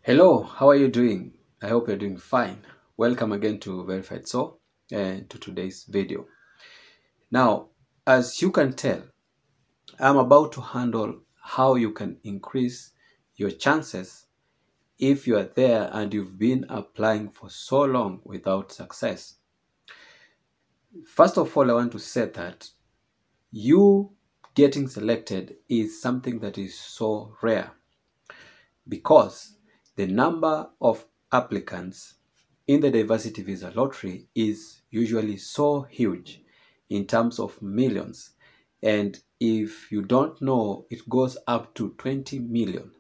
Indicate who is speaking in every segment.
Speaker 1: Hello, how are you doing? I hope you're doing fine. Welcome again to Verified Soul and to today's video. Now, as you can tell, I'm about to handle how you can increase your chances if you are there and you've been applying for so long without success. First of all, I want to say that you getting selected is something that is so rare because the number of applicants in the diversity visa lottery is usually so huge in terms of millions. And if you don't know, it goes up to 20 million.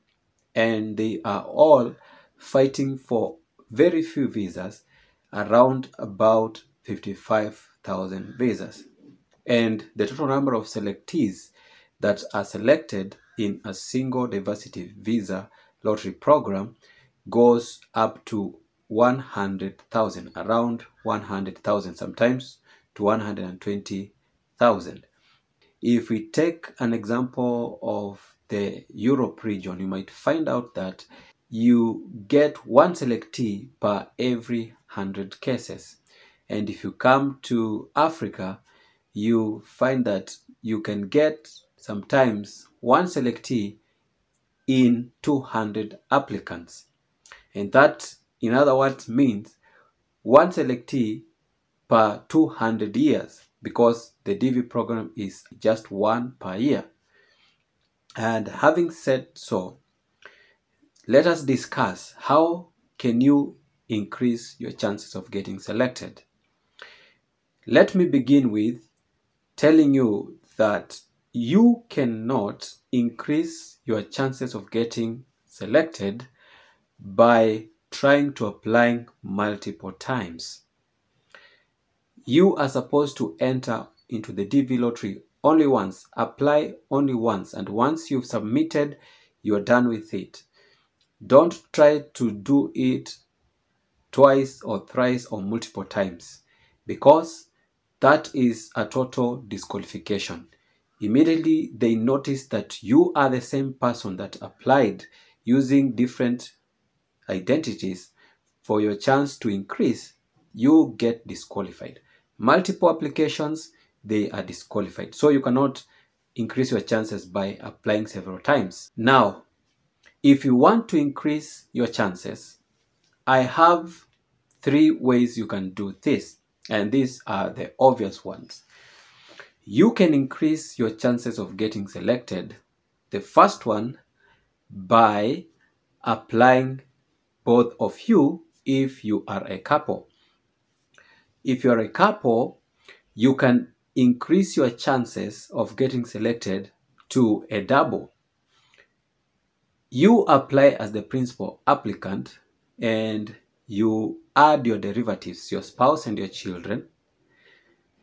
Speaker 1: And they are all fighting for very few visas, around about 55,000 visas. And the total number of selectees that are selected in a single diversity visa lottery program goes up to 100,000, around 100,000, sometimes to 120,000. If we take an example of the Europe region, you might find out that you get one selectee per every 100 cases. And if you come to Africa, you find that you can get sometimes one selectee in 200 applicants. And that, in other words, means one selectee per 200 years because the DV program is just one per year. And having said so, let us discuss how can you increase your chances of getting selected. Let me begin with telling you that you cannot increase your chances of getting selected by trying to apply multiple times. You are supposed to enter into the DV lottery only once, apply only once, and once you've submitted, you're done with it. Don't try to do it twice or thrice or multiple times because that is a total disqualification. Immediately they notice that you are the same person that applied using different identities for your chance to increase, you get disqualified. Multiple applications, they are disqualified. So you cannot increase your chances by applying several times. Now, if you want to increase your chances, I have 3 ways you can do this, and these are the obvious ones. You can increase your chances of getting selected. The first one, by applying both of you if you are a couple. If you are a couple, you can increase your chances of getting selected to a double. You apply as the principal applicant and you add your derivatives, your spouse and your children,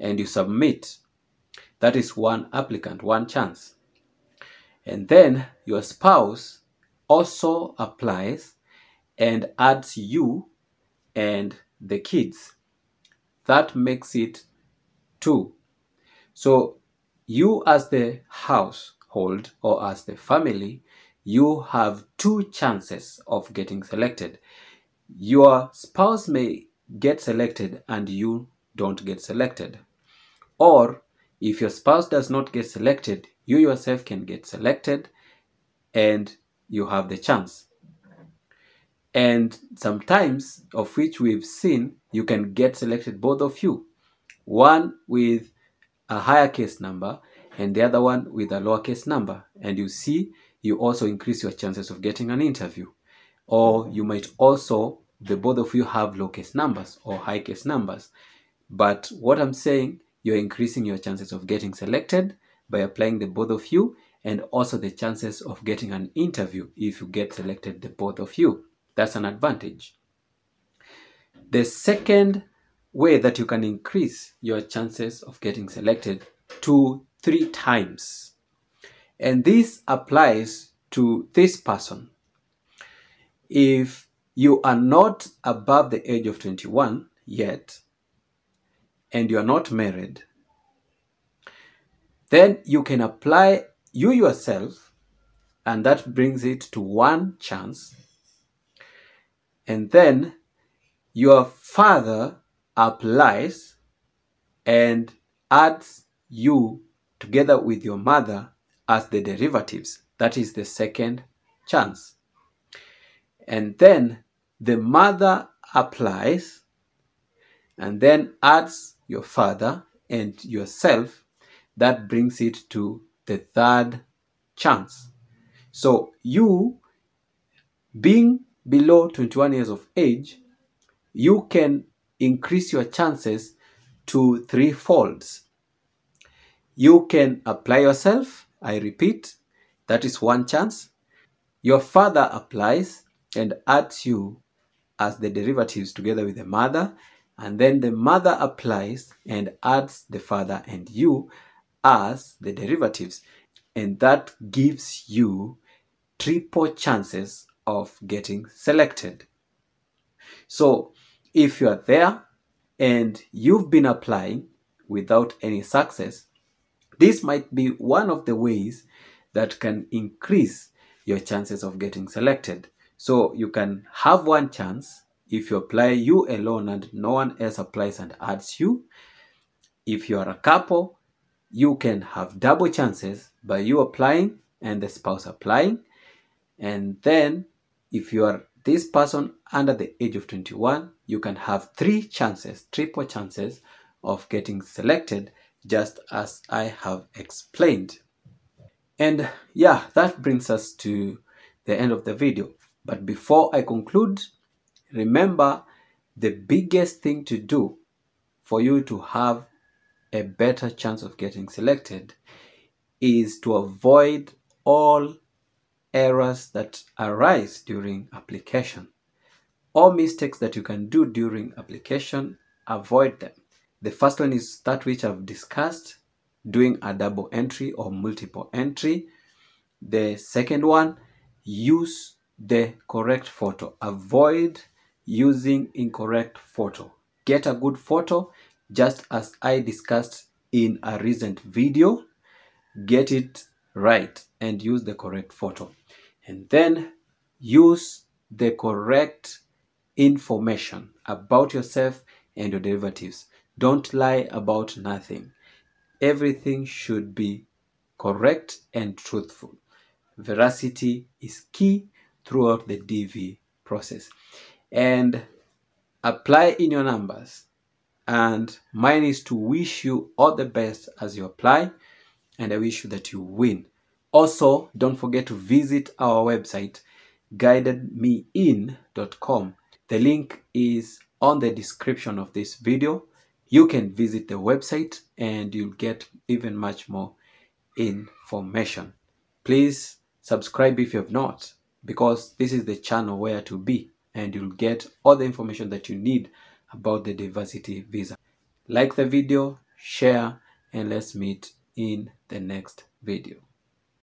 Speaker 1: and you submit. That is one applicant, one chance. And then your spouse also applies and adds you and the kids. That makes it 2. So you as the household or as the family, you have 2 chances of getting selected. Your spouse may get selected and you don't get selected. Or if your spouse does not get selected, you yourself can get selected and you have the chance. And sometimes, of which we've seen, you can get selected both of you. One with a higher case number and the other one with a lower case number. And you see, you also increase your chances of getting an interview. Or you might also, the both of you have low case numbers or high case numbers. But what I'm saying, you're increasing your chances of getting selected by applying the both of you, and also the chances of getting an interview if you get selected, the both of you. That's an advantage. The second way that you can increase your chances of getting selected to 3 times. And this applies to this person. If you are not above the age of 21 yet, and you are not married, then you can apply you yourself, and that brings it to 1 chance. and then your father applies and adds you together with your mother as the derivatives. That is the second chance. And then the mother applies and then adds your father and yourself. That brings it to the third chance. So you, being below 21 years of age, you can increase your chances to 3 folds. You can apply yourself. I repeat, that is one chance. Your father applies and adds you as the derivatives together with the mother, and then the mother applies and adds the father and you as the derivatives, and that gives you triple chances of getting selected. So if you are there and you've been applying without any success, this might be one of the ways that can increase your chances of getting selected. So you can have one chance if you apply you alone and no one else applies and adds you. If you are a couple, you can have double chances by you applying and the spouse applying. And then if you are this person under the age of 21, you can have 3 chances, triple chances of getting selected, just as I have explained. And yeah, that brings us to the end of the video. But before I conclude, remember the biggest thing to do for you to have a better chance of getting selected is to avoid all errors that arise during application. All mistakes that you can do during application, avoid them. The first one is that which I've discussed, doing a double entry or multiple entry. The second one, use the correct photo. Avoid using incorrect photo. Get a good photo, just as I discussed in a recent video. Get it right and use the correct photo. And then use the correct information about yourself and your derivatives. Don't lie about nothing. Everything should be correct and truthful. Veracity is key throughout the DV process. And apply in your numbers. And mine is to wish you all the best as you apply, and I wish you that you win. Also, don't forget to visit our website, guidedmein.com. The link is on the description of this video. You can visit the website and you'll get even much more information. Please subscribe if you have not, because this is the channel where to be, and you'll get all the information that you need about the diversity visa. Like the video, share, and let's meet in the next video.